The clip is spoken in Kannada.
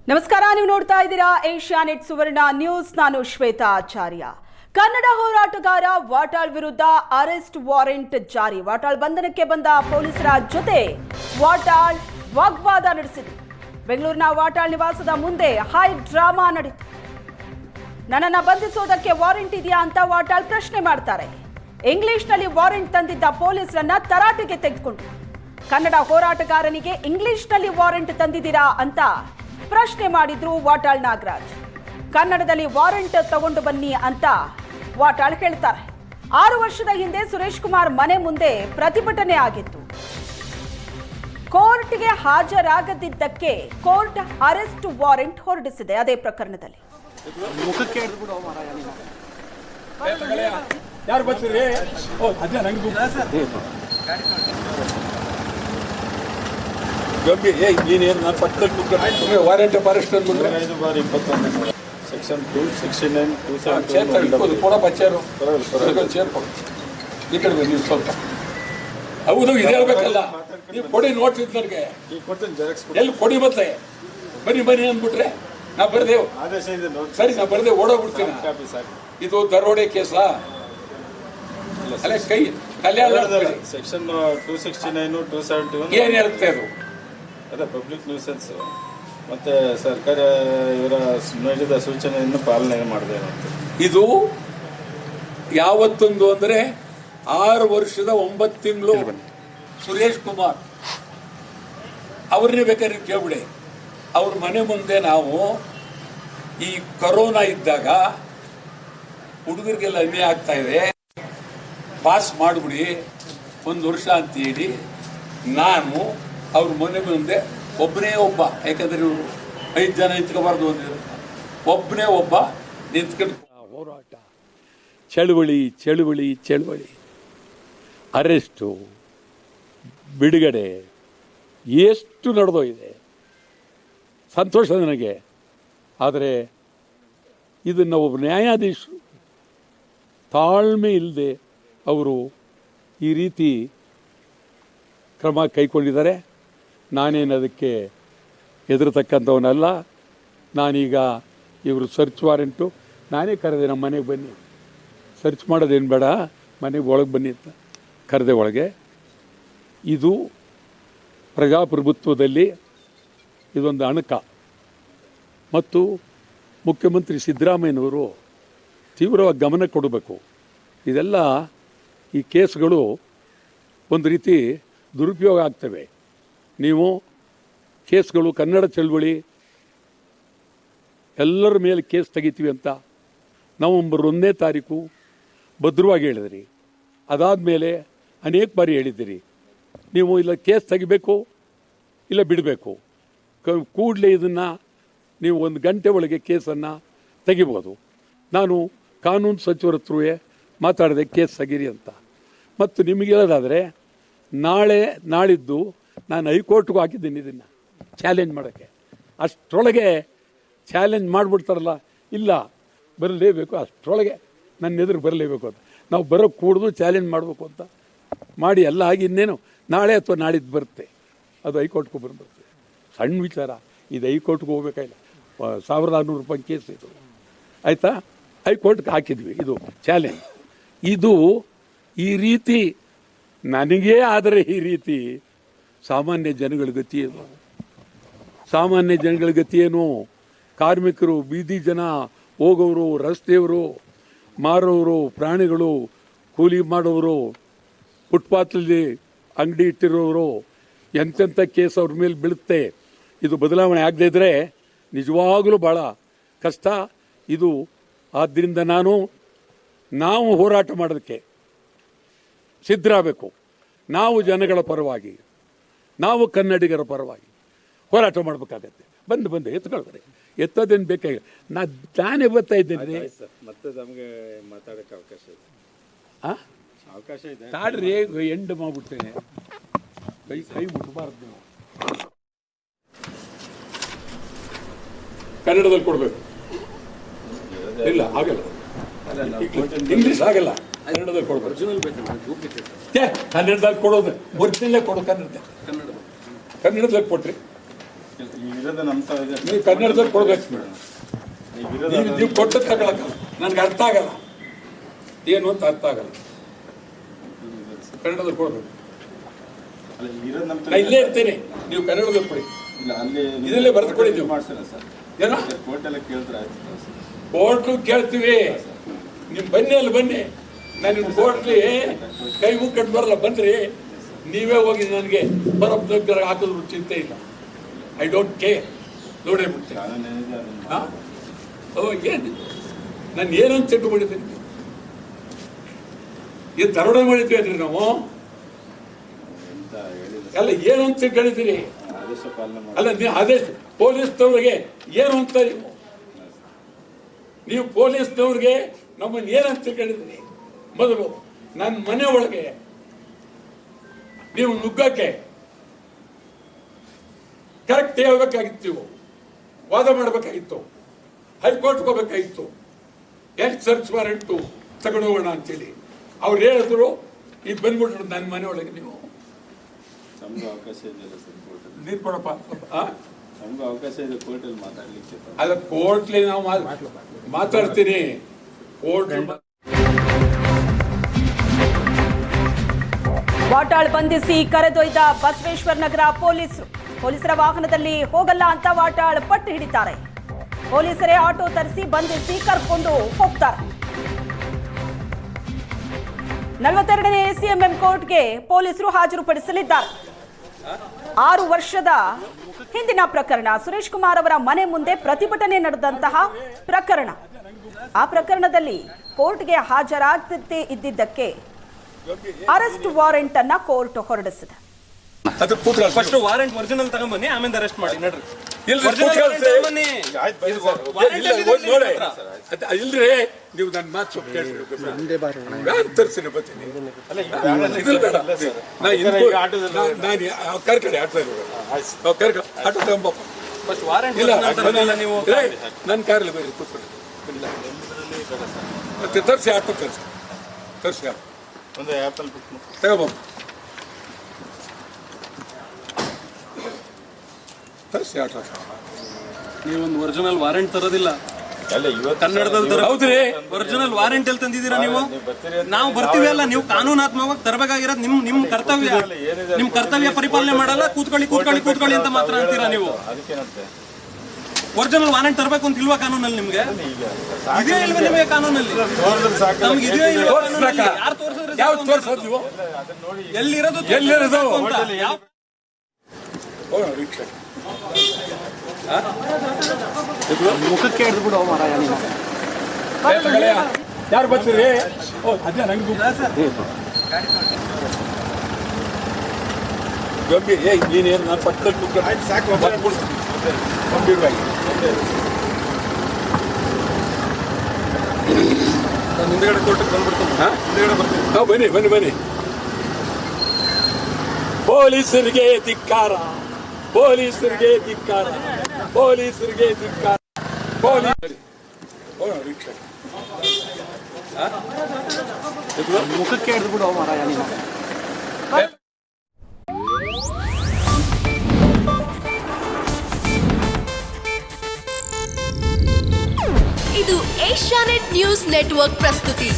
ನಮಸ್ಕಾರ, ನೀವು ನೋಡ್ತಾ ಇದ್ದೀರಾ ಏಷ್ಯಾನೆಟ್ ಸುವರ್ಣ ನ್ಯೂಸ್. ನಾನು ಶ್ವೇತಾ ಆಚಾರ್ಯ. ಕನ್ನಡ ಹೋರಾಟಗಾರ ವಾಟಾಳ್ ವಿರುದ್ಧ ಅರೆಸ್ಟ್ ವಾರೆಂಟ್ ಜಾರಿ. ವಾಟಾಳ್ ಬಂಧನಕ್ಕೆ ಬಂದ ಪೊಲೀಸರ ಜೊತೆ ವಾಟಾಳ್ ವಾಗ್ವಾದ ನಡೆಸಿದರು. ಬೆಂಗಳೂರಿನ ವಾಟಾಳ್ ನಿವಾಸದ ಮುಂದೆ ಹೈ ಡ್ರಾಮಾ ನಡೆಯಿತು. ನನ್ನನ್ನು ಬಂಧಿಸೋದಕ್ಕೆ ವಾರೆಂಟ್ ಇದೆಯಾ ಅಂತ ವಾಟಾಳ್ ಪ್ರಶ್ನೆ ಮಾಡ್ತಾರೆ. ಇಂಗ್ಲಿಷ್ನಲ್ಲಿ ವಾರೆಂಟ್ ತಂದಿದ್ದ ಪೊಲೀಸರನ್ನ ತರಾಟೆಗೆ ತೆಗೆದುಕೊಂಡ್ರು. ಕನ್ನಡ ಹೋರಾಟಗಾರನಿಗೆ ಇಂಗ್ಲಿಷ್ನಲ್ಲಿ ವಾರೆಂಟ್ ತಂದಿದ್ದೀರಾ ಅಂತ ಪ್ರಶ್ನೆ ಮಾಡಿದ್ರು ವಾಟಾಳ್ ನಾಗರಾಜ್. ಕನ್ನಡದಲ್ಲಿ ವಾರೆಂಟ್ ತಗೊಂಡು ಬನ್ನಿ ಅಂತ ವಾಟಾಳ್ ಹೇಳ್ತಾರೆ. 6 ವರ್ಷದ ಹಿಂದೆ ಸುರೇಶ್ ಕುಮಾರ್ ಮನೆ ಮುಂದೆ ಪ್ರತಿಭಟನೆ ಆಗಿತ್ತು. ಕೋರ್ಟ್ಗೆ ಹಾಜರಾಗದಿದ್ದಕ್ಕೆ ಕೋರ್ಟ್ ಅರೆಸ್ಟ್ ವಾರೆಂಟ್ ಹೊರಡಿಸಿದೆ. ಅದೇ ಪ್ರಕರಣದಲ್ಲಿ ವಾರೆಂಟ್ ಅರೆಸ್ಟ್ ಅಂದ್ಬಿಟ್ರೆ ಸೆಕ್ಷನ್ 269 ಕೂಡ ಬಚ್ಚಾರು ಸೇರ್ಕೊಂಡು ಈ ಕಡೆ ಬನ್ನಿ ಸ್ವಲ್ಪ. ಹೌದು, ಇದು ಹೇಳ್ಬೇಕಲ್ಲ. ನೀವು ಕೊಡಿ, ನೋಡ್ತಿದ್ ನನಗೆ ಎಲ್ಲಿ ಕೊಡಿ ಮತ್ತೆ ಬನ್ನಿ ಬನ್ನಿ ಅಂದ್ಬಿಟ್ರೆ ನಾ ಬರ್ದೇವು. ಸರಿ, ನಾ ಬರ್ದೆ ಓಡೋಗ್ಬಿಡ್ತೀನಿ. ಇದು ದರೋಡೆ ಕೇಸಾ? ಅಲ್ಲೇ ಕೈ ಕಲ್ಯಾಣ ಸೆಕ್ಷನ್ 269 271 ಏನ್ ಹೇಳುತ್ತೆ ಅದು? ಅದೇ ಪಬ್ಲಿಕ್ ನ್ಯೂಸೆನ್ಸ್ ಮತ್ತೆ ಸರ್ಕಾರ ಇವರ ನೀಡಿದ ಸೂಚನೆಯನ್ನು ಪಾಲನೆ ಮಾಡದೆ ಇದು ಯಾವತ್ತೊಂದು ಅಂದ್ರೆ 6 ವರ್ಷದ 9 ತಿಂಗಳು ಸುರೇಶ್ ಕುಮಾರ್ ಅವ್ರನ್ನೇ ಬೇಕಾದ್ರೆ ಕೇಳ್ಬಿಡಿ. ಅವ್ರ ಮನೆ ಮುಂದೆ ನಾವು ಈ ಕೊರೋನಾ ಇದ್ದಾಗ ಹುಡುಗರಿಗೆಲ್ಲ ಅನ್ಯಾಯ ಆಗ್ತಾ ಇದೆ, ಪಾಸ್ ಮಾಡಿಬಿಡಿ 1 ವರ್ಷ ಅಂತ ಹೇಳಿ ನಾನು ಅವ್ರ ಮನೆ ಮುಂದೆ ಒಬ್ಬನೇ ಒಬ್ಬ, ಯಾಕಂದ್ರೆ ಇವರು 5 ಜನ ನಿಂತ್ಕೋಬಾರ್ದು ಅಂದಿದ್ರು, ಒಬ್ಬನೇ ಒಬ್ಬ ನಿಂತ್ಕೊಂಡು ಹೋರಾಟ, ಚಳುವಳಿ ಚಳುವಳಿ ಚಳುವಳಿ, ಅರೆಸ್ಟು, ಬಿಡುಗಡೆ ಎಷ್ಟು ನಡೆದೋಗಿದೆ. ಸಂತೋಷ ನನಗೆ. ಆದರೆ ಇದನ್ನು ಒಬ್ಬ ನ್ಯಾಯಾಧೀಶರು ತಾಳ್ಮೆ ಇಲ್ಲದೆ ಅವರು ಈ ರೀತಿ ಕ್ರಮ ಕೈಗೊಂಡಿದ್ದಾರೆ. ನಾನೇನು ಅದಕ್ಕೆ ಹೆದರತಕ್ಕಂಥವನಲ್ಲ. ನಾನೀಗ ಇವರು ಸರ್ಚ್ ವಾರೆಂಟು ನಾನೇ ಕರೆದೆ, ನಮ್ಮ ಮನೆಗೆ ಬನ್ನಿ, ಸರ್ಚ್ ಮಾಡೋದೇನು ಬೇಡ, ಮನೆಗೆ ಒಳಗೆ ಬನ್ನಿ ಅಂತ ಕರೆದೆ ಒಳಗೆ. ಇದು ಪ್ರಜಾಪ್ರಭುತ್ವದಲ್ಲಿ ಇದೊಂದು ಅಣಕ. ಮತ್ತು ಮುಖ್ಯಮಂತ್ರಿ ಸಿದ್ದರಾಮಯ್ಯನವರು ತೀವ್ರವಾಗಿ ಗಮನ ಕೊಡಬೇಕು. ಇದೆಲ್ಲ ಈ ಕೇಸ್ಗಳು ಒಂದು ರೀತಿ ದುರುಪಯೋಗ ಆಗ್ತವೆ. ನೀವು ಕೇಸ್ಗಳು ಕನ್ನಡ ಚಳವಳಿ ಎಲ್ಲರ ಮೇಲೆ ಕೇಸ್ ತೆಗಿತೀವಿ ಅಂತ ನವೆಂಬರ್ 1ನೇ ತಾರೀಕು ಭದ್ರವಾಗಿ ಹೇಳಿದ್ರಿ. ಅದಾದಮೇಲೆ ಅನೇಕ ಬಾರಿ ಹೇಳಿದ್ದೀರಿ ನೀವು ಇಲ್ಲ ಕೇಸ್ ತೆಗಿಬೇಕು ಇಲ್ಲ ಬಿಡಬೇಕು, ಕೂಡಲೇ ಇದನ್ನು ನೀವು 1 ಗಂಟೆ ಒಳಗೆ ಕೇಸನ್ನು ತೆಗಿಬೋದು. ನಾನು ಕಾನೂನು ಸಚಿವರ ಹತ್ರವೇ ಮಾತಾಡಿದೆ ಕೇಸ್ ತೆಗೀರಿ ಅಂತ. ಮತ್ತು ನಿಮಗೆ ಹೇಳೋದಾದರೆ ನಾಳೆ ನಾಳಿದ್ದು ನಾನು ಹೈಕೋರ್ಟ್ಗೂ ಹಾಕಿದ್ದೀನಿ ಇದನ್ನು ಚಾಲೆಂಜ್ ಮಾಡೋಕ್ಕೆ. ಅಷ್ಟರೊಳಗೆ ಚಾಲೆಂಜ್ ಮಾಡಿಬಿಡ್ತಾರಲ್ಲ, ಇಲ್ಲ ಬರಲೇಬೇಕು, ಅಷ್ಟರೊಳಗೆ ನನ್ನ ಎದುರು ಬರಲೇಬೇಕು ಅಂತ ನಾವು ಬರೋಕ್ಕೆ ಕೂಡದು ಚಾಲೆಂಜ್ ಮಾಡಬೇಕು ಅಂತ ಮಾಡಿ ಎಲ್ಲ ಆಗಿ ಇನ್ನೇನು ನಾಳೆ ಅಥವಾ ನಾಳಿದ್ದು ಬರುತ್ತೆ, ಅದು ಹೈಕೋರ್ಟ್ಗೂ ಬರುತ್ತೆ. ಸಣ್ಣ ವಿಚಾರ ಇದು, ಹೈಕೋರ್ಟ್ಗೆ ಹೋಗ್ಬೇಕಾಗಿಲ್ಲ. 1600 ರೂಪಾಯಿ ಕೇಸ್ ಇದು, ಆಯಿತಾ? ಹೈಕೋರ್ಟ್ಗೆ ಹಾಕಿದ್ವಿ ಇದು ಚಾಲೆಂಜ್. ಇದು ಈ ರೀತಿ ನನಗೇ ಆದರೆ ಈ ರೀತಿ ಸಾಮಾನ್ಯ ಜನಗಳ ಗತಿ ಏನು? ಸಾಮಾನ್ಯ ಜನಗಳ ಗತಿ ಏನು? ಕಾರ್ಮಿಕರು, ಬೀದಿ ಜನ, ಹೋಗೋರು, ರಸ್ತೆಯವರು, ಮಾರೋರು, ಪ್ರಾಣಿಗಳು, ಕೂಲಿ ಮಾಡೋರು, ಫುಟ್ಪಾತಲ್ಲಿ ಅಂಗಡಿ ಇಟ್ಟಿರೋರು, ಎಂತೆಂಥ ಕೇಸ್ ಅವ್ರ ಮೇಲೆ ಬೀಳುತ್ತೆ. ಇದು ಬದಲಾವಣೆ ಆಗದೇ ಇದ್ದರೆ ನಿಜವಾಗಲೂ ಭಾಳ ಕಷ್ಟ ಇದು. ಆದ್ದರಿಂದ ನಾವು ಹೋರಾಟ ಮಾಡೋದಕ್ಕೆ ಸಿದ್ಧರಾಗಬೇಕು. ನಾವು ಜನಗಳ ಪರವಾಗಿ, ನಾವು ಕನ್ನಡಿಗರ ಪರವಾಗಿ ಹೋರಾಟ ಮಾಡಬೇಕಾಗತ್ತೆ. ಬಂದು ಎತ್ಕೊಳ್ತಾರೆ, ಎತ್ತೋದೇನು ಬೇಕಾಗಿಲ್ಲ. ನಾನೇ ಬರ್ತಾ ಇದ್ದೇನೆ. ಮತ್ತೆ ನಮಗೆ ಮಾತಾಡೋಕ್ಕೆ ಅವಕಾಶ ಇದೆ, ಅವಕಾಶ ಇದೆ. ತಾಡ್ರಿ, ಎಂಡ್ ಮಾಡ್ಬಿಡ್ತೇನೆ. ಕೈ ಮುಟ್ಟಬಾರ್ದು. ನೀವು ಕನ್ನಡದಲ್ಲಿ ಕೊಡಬೇಕು. ಇಲ್ಲ ಆಗಲ್ಲ, ಇಂಗ್ಲೀಷ್ ಆಗಲ್ಲ, ಕನ್ನಡದಲ್ಲಿ ಕೊಡಬೇಕು. ಕನ್ನಡದಲ್ಲಿ ಕೊಡೋದು ಒರಿಜಿನಲ್ಲೇ ಕೊಡು. ಕನ್ನಡದಲ್ಲಿ ಕೊಟ್ರಿ ಈಗ ಇರೋದು ನಮ್ಮ ತಾವ ಇದೆ ನೀವು ಕನ್ನಡದಲ್ಲಿ ಕೊಡ್ಬೇಕು ಮೇಡಮ್. ಈಗ ಇರೋದು ನೀವು ಕೊಟ್ಟು ತಗೊಳಕಲ್ಲ, ನನಗೆ ಅರ್ಥ ಆಗಲ್ಲ ಏನು ಅಂತ ಅರ್ಥ ಆಗಲ್ಲ. ಕನ್ನಡದಲ್ಲಿ ಕೊಡ್ಬೇಕು. ಅಲ್ಲ ಈಗ ಇರೋದು ನಮ್ಮ ನಾ ಇಲ್ಲೇ ಇರ್ತೇನೆ, ನೀವು ಕನ್ನಡದಲ್ಲಿ ಕೊಡಿ. ಇಲ್ಲ ಅಲ್ಲಿ ಇದರಲ್ಲೇ ಬರೆದುಕೊಡಿ ನೀವು. ಮಾಡ್ಸಲ್ಲ ಸರ್, ಏನೋ ಕೋರ್ಟೆಲ್ಲ ಕೇಳಿದ್ರೆ ಆಯ್ತು ಸರ್. ಕೋರ್ಟು ಕೇಳ್ತೀವಿ, ನೀವು ಬನ್ನಿ ಅಲ್ಲಿ ಬನ್ನಿ. ನಾನು ನಿಮ್ಮ ಕೋರ್ಟ್ಲಿ ಕೈ ಮುಕ್ಕಟ್ಟು ಬರಲ್ಲ, ಬಂದ್ರಿ ನೀವೇ ಹೋಗಿ ನನಗೆ ಬರಬ್ಬ ಹಾಕಿದ್ರು ಚಿಂತೆ ಇಲ್ಲ. I don't care. ನೋಡೇ ಬಿಡ್ತೀನಿ. ಕಾನೂನು ಏನಿದೆ ಅದನ್ನ ಹಾಂ ಓ ಏನು ನಾನು ಏನಂತ ಚೆಕ್ ಮಾಡಿದ್ದೀನಿ? ಏನು ದರೋಡೆ ಮಾಡಿದ್ವಿ ಅಂದ್ರೆ ನಾವು ಎಂತ ಹೇಳಿಲ್ಲ ಅಲ್ಲ ಏನು ಅಂತ ಚೆಕ್ ಹೇಳಿದ್ದೀರಿ? ಆದೇಶ ಪಾಲನೆ ಮಾಡಿ. ಅಲ್ಲ ನೀವು ಆದೇಶ ಪೊಲೀಸ್ನವ್ರಿಗೆ ಏನು ಅಂತ ನೀವು ಪೊಲೀಸ್ನವ್ರಿಗೆ ನಮ್ಮನ್ನು ಏನಂತ ತಿಳ್ಕೊಂಡಿದ್ದೀರಿ? ಮೊದಲು ನನ್ನ ಮನೆ ಒಳಗೆ ನೀವು ನುಗ್ಗಕ್ಕೆ ಕರೆಕ್ಟ್ ಹೇಳ್ಬೇಕಾಗಿತ್ತು, ನೀವು ವಾದ ಮಾಡಬೇಕಾಗಿತ್ತು, ಹೈಕೋರ್ಟ್ಗೆ ಹೋಗ್ಬೇಕಾಗಿತ್ತು, ಎಲ್ಲಿ ಸರ್ಚ್ ವಾರೆಂಟು ತಗೊಂಡು ಹೋಗೋಣ ಅಂತೇಳಿ ಅವ್ರು ಹೇಳಿದ್ರು. ಈಗ ಬಂದ್ಬಿಟ್ರು ನನ್ನ ಮನೆ ಒಳಗೆ. ನೀವು ನಮಗೂ ಅವಕಾಶ ಇದೆಯಲ್ಲ ಸರ್ ಕೋರ್ಟಲ್ಲಿ. ನೀರು ಕೊಡಪ್ಪ. ನಮಗೂ ಅವಕಾಶ ಇದೆ ಕೋರ್ಟಲ್ಲಿ ಮಾತಾಡ್ಲಿಕ್ಕೆ. ಅಲ್ಲ ಕೋರ್ಟ್ಲಿ ನಾವು ಮಾತಾಡ್ತೀನಿ. ಕೋರ್ಟ್ ವಾಟಾಳ್ ಬಂಧಿಸಿ ಕರೆದೊಯ್ದ ಬಸವೇಶ್ವರ ನಗರ ಪೊಲೀಸರ ವಾಹನದಲ್ಲಿ ಹೋಗಲ್ಲ ಅಂತ ವಾಟಾಳ್ ಪಟ್ಟು ಹಿಡಿತಾರೆ. ಪೊಲೀಸರೇ ಆಟೋ ತರಿಸಿ ಬಂಧಿಸಿ ಕರ್ಕೊಂಡು ಹೋಗ್ತಾರೆ. 42ನೇ ಸಿಎಂಎಂ ಕೋರ್ಟ್ಗೆ ಪೊಲೀಸರು ಹಾಜರುಪಡಿಸಲಿದ್ದಾರೆ. 6 ವರ್ಷದ ಹಿಂದಿನ ಪ್ರಕರಣ, ಸುರೇಶ್ ಕುಮಾರ್ ಅವರ ಮನೆ ಮುಂದೆ ಪ್ರತಿಭಟನೆ ನಡೆದಂತಹ ಪ್ರಕರಣ. ಆ ಪ್ರಕರಣದಲ್ಲಿ ಕೋರ್ಟ್ಗೆ ಹಾಜರಾಗದೇ ಇದ್ದಿದ್ದಕ್ಕೆ ಅರೆಸ್ಟ್ ವಾರೆಂಟ್ ಅನ್ನ ಕೋರ್ಟ್ ಹೊರಡಿಸಿದೆ. ಫಸ್ಟ್ ವಾರೆಂಟ್ ಒರಿಜಿನಲ್ ತಗೊಂಬನ್ನಿ, ಆಮೇಲೆ ಅರೆಸ್ಟ್ ಮಾಡಿ. ನಡ್ರಿ ಇಲ್ರಿ, ನೀವು ನನ್ನ ಮಾತು ಸ್ವಲ್ಪ ತರಿಸಿ ಬರ್ತೀನಿ. ಕರ್ಕಡೆ ಆಟೋ ತಗೊಂಬಪ್ಪ. ಫಸ್ಟ್ ವಾರೆಂಟ್ ಇಲ್ಲ ನೀವು ನನ್ನ ಕಾರಲ್ಲಿ ಬರೀ ಕೂತ್ಕೊಳ್ಳಿ. ಮತ್ತೆ ತರಿಸಿ ಆಟೋ ತರಿಸಿ ಒಂದು ಆ್ಯಪಲ್ ಬುಕ್ ತಗೋಬ ತರಿಸಿ ಆಟೋ. ನೀವೊಂದು ಒರಿಜಿನಲ್ ವಾರೆಂಟ್ ತರೋದಿಲ್ಲ. ಅಲ್ಲ ಇವತ್ತು ಕನ್ನಡದಲ್ಲಿ ಹೌದ್ರಿ, ಒರಿಜಿನಲ್ ವಾರೆಂಟ್ ಎಲ್ಲಿ ತಂದಿದ್ದೀರಾ ನೀವು? ಬರ್ತೀರಿ ಅಂತ ನಾವು ಬರ್ತೀವಿ ಅಲ್ಲ, ನೀವು ಕಾನೂನಾತ್ಮಕವಾಗಿ ತರಬೇಕಾಗಿರೋದು ನಿಮ್ ಕರ್ತವ್ಯ. ನಿಮ್ ಕರ್ತವ್ಯ ಪರಿಪಾಲನೆ ಮಾಡಲ್ಲ. ಕೂತ್ಕೊಳ್ಳಿ ಅಂತ ಮಾತ್ರ ಅಂತೀರಾ ನೀವು. ಅದಕ್ಕೇನಂತೆ ಒರಿಜಿನಲ್ ವಾರೆಂಟ್ ತರಬೇಕು ಅಂತ ಇಲ್ವಾ ಕಾನೂನಲ್ಲಿ ನಿಮ್ಗೆ? ಇದೇ ಇಲ್ವಾ ನಿಮಗೆ ಕಾನೂನಲ್ಲಿ? ನಮ್ಗೆ ಇದೇ ಇಲ್ವಾ ಕಾನೂನಲ್ಲಿ? ಯಾರು ತೋರಿಸಿದ್ರೆ ಯಾವ ತೋರಿಸೋದು ನೀವು? ಎಲ್ಲಿರೋದು ಅಂತ ಯಾವ ಮುಖಕ್ಕೆ ಹಿಡಿದು ಬಿಡು ಮಾರಾಯ ನೀನು. ಯಾರು ಬರ್ತೀರಿ? ಅದೇ ನಂಗೆ ಗಂಭೀರ ನೀನೇನು ನಾನು ಪಕ್ಕದಲ್ಲಿ ಸಾಕು ಗಂಭೀರವಾಗಿ ಮುಂದೆಗಡೆ ಕೋರ್ಟಿಗೆ ಬಂದ್ಬಿಡ್ತೀನಿ. ಮುಂದೆಗಡೆ ಬರ್ತೀನಿ. ಬನ್ನಿ. ಪೊಲೀಸರಿಗೆ ಧಿಕ್ಕಾರ. ಮುಖಕ್ಕೆ ಹಿಡಿದು ಬಿಡು ಮಾರಾಯ ನೀನು. ಇದು ಏಷ್ಯಾನೆಟ್ ನ್ಯೂಸ್ ನೆಟ್ವರ್ಕ್ ಪ್ರಸ್ತುತಿ.